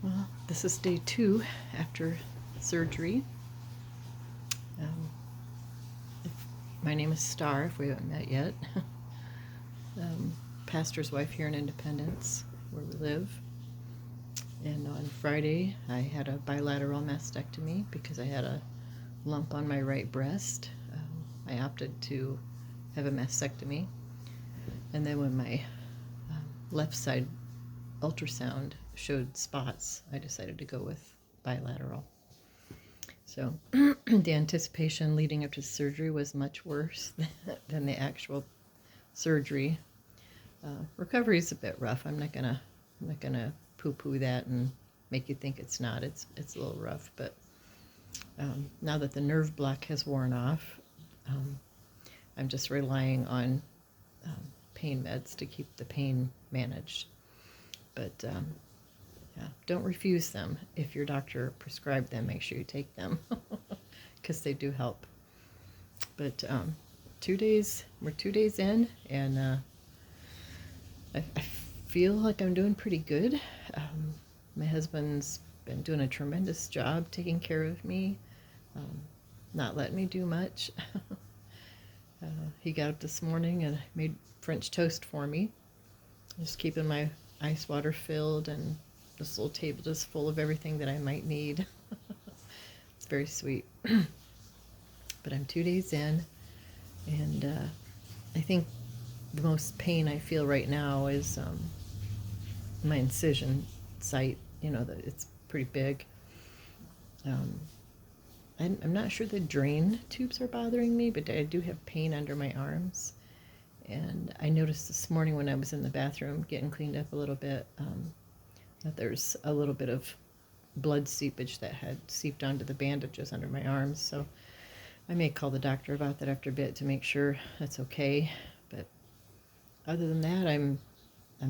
Well, this is day 2 after surgery. Um, my name is Star, if we haven't met yet. Pastor's wife here in Independence, where we live. And on Friday, I had a bilateral mastectomy because I had a lump on my right breast. I opted to have a mastectomy. And then when my left side ultrasound showed spots, I decided to go with bilateral. So the anticipation leading up to surgery was much worse than the actual surgery. Recovery is a bit rough. I'm not gonna poo-poo that and make you think it's not. It's a little rough, but now that the nerve block has worn off, I'm just relying on pain meds to keep the pain managed. But yeah, don't refuse them. If your doctor prescribed them, make sure you take them because they do help. But we're 2 days in, and I feel like I'm doing pretty good. My husband's been doing a tremendous job taking care of me, not letting me do much. He got up this morning and made French toast for me, just keeping my ice water filled and this little table just full of everything that I might need. It's very sweet. But I'm 2 days in, and I think the most pain I feel right now is my incision site. You know, that it's pretty big. I'm not sure the drain tubes are bothering me, but I do have pain under my arms. And I noticed this morning when I was in the bathroom getting cleaned up a little bit, that there's a little bit of blood seepage that had seeped onto the bandages under my arms. So I may call the doctor about that after a bit to make sure that's okay. But other than that, I'm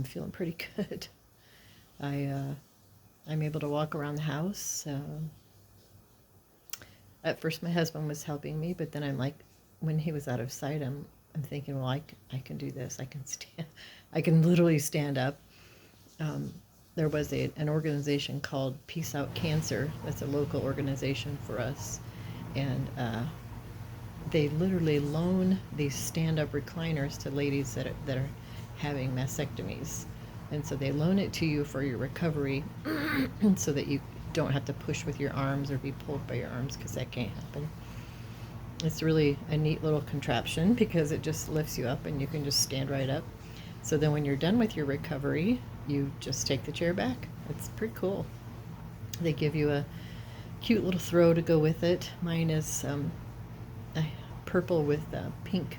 feeling pretty good. I'm able to walk around the house. At first, my husband was helping me, but then I'm like, when he was out of sight, I'm thinking, well, I can do this. I can stand. I can literally stand up. There was an organization called Peace Out Cancer. That's a local organization for us, and they literally loan these stand-up recliners to ladies that are having mastectomies, and so they loan it to you for your recovery, so that you don't have to push with your arms or be pulled by your arms, because that can't happen. It's really a neat little contraption because it just lifts you up and you can just stand right up. So then when you're done with your recovery, you just take the chair back. It's pretty cool. They give you a cute little throw to go with it. Mine is purple with pink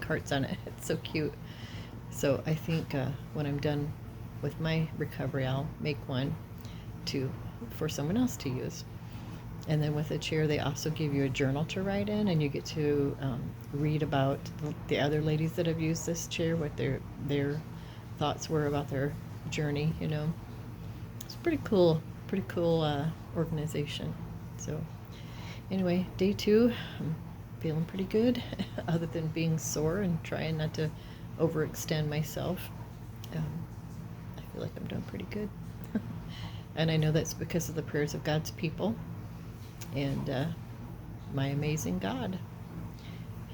hearts on it. It's so cute. So I think when I'm done with my recovery, I'll make one for someone else to use. And then with the chair, they also give you a journal to write in, and you get to read about the other ladies that have used this chair, what their thoughts were about their journey. You know, it's pretty cool organization. So anyway, day 2, I'm feeling pretty good, other than being sore and trying not to overextend myself. I feel like I'm doing pretty good. And I know that's because of the prayers of God's people and my amazing God.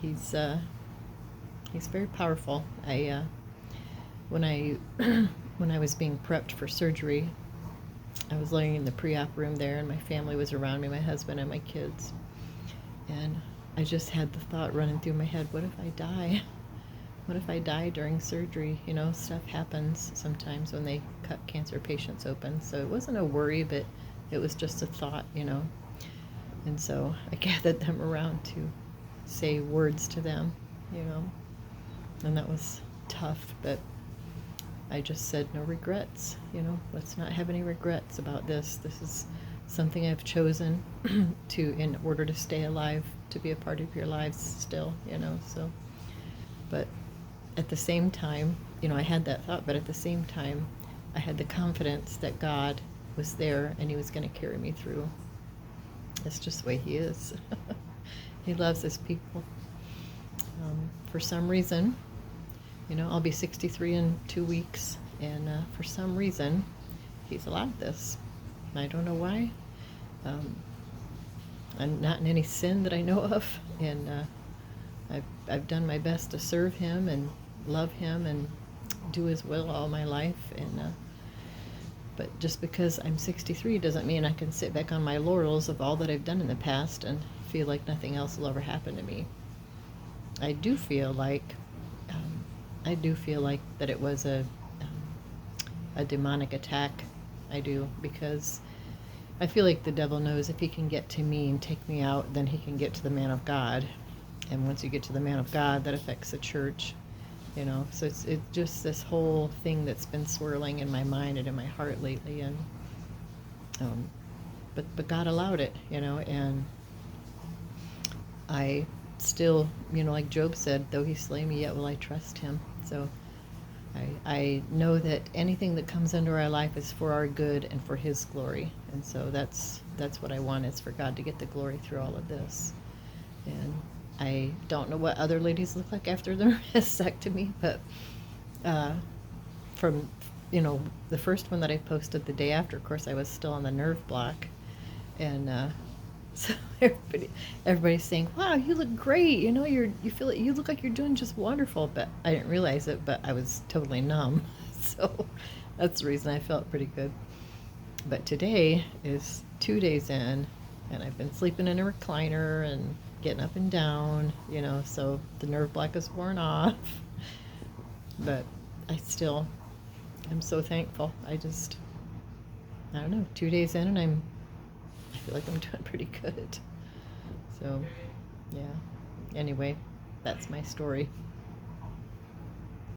He's very powerful. When I was being prepped for surgery, I was laying in the pre-op room there, and my family was around me, my husband and my kids. And I just had the thought running through my head, what if I die? What if I die during surgery? You know, stuff happens sometimes when they cut cancer patients open. So it wasn't a worry, but it was just a thought, you know. And so I gathered them around to say words to them, you know. And that was tough, but I just said no regrets, you know. Let's not have any regrets about this. This is something I've chosen in order to stay alive, to be a part of your lives still, you know. So, but at the same time, you know, I had that thought, but at the same time, I had the confidence that God was there and He was going to carry me through. That's just the way He is. He loves His people. For some reason, you know, I'll be 63 in 2 weeks, and for some reason, he's allowed this. I don't know why. I'm not in any sin that I know of, and I've done my best to serve him and love him and do his will all my life. And but just because I'm 63 doesn't mean I can sit back on my laurels of all that I've done in the past and feel like nothing else will ever happen to me. I do feel like that it was a demonic attack. I do, because I feel like the devil knows if he can get to me and take me out, then he can get to the man of God. And once you get to the man of God, that affects the church, you know. So it's just this whole thing that's been swirling in my mind and in my heart lately. And but God allowed it, you know. And I still, you know, like Job said, though he slay me, yet will I trust him. So I know that anything that comes into our life is for our good and for his glory. And so that's what I want, is for God to get the glory through all of this. And I don't know what other ladies look like after their mastectomy, but from, you know, the first one that I posted the day after, of course, I was still on the nerve block. And so everybody's saying, "Wow, you look great. You know, you look like you're doing just wonderful." But I didn't realize it. But I was totally numb, so that's the reason I felt pretty good. But today is 2 days in, and I've been sleeping in a recliner and getting up and down. You know, so the nerve block is worn off. But I'm so thankful. I don't know. 2 days in, and I feel like I'm doing pretty good. So, yeah. Anyway, that's my story.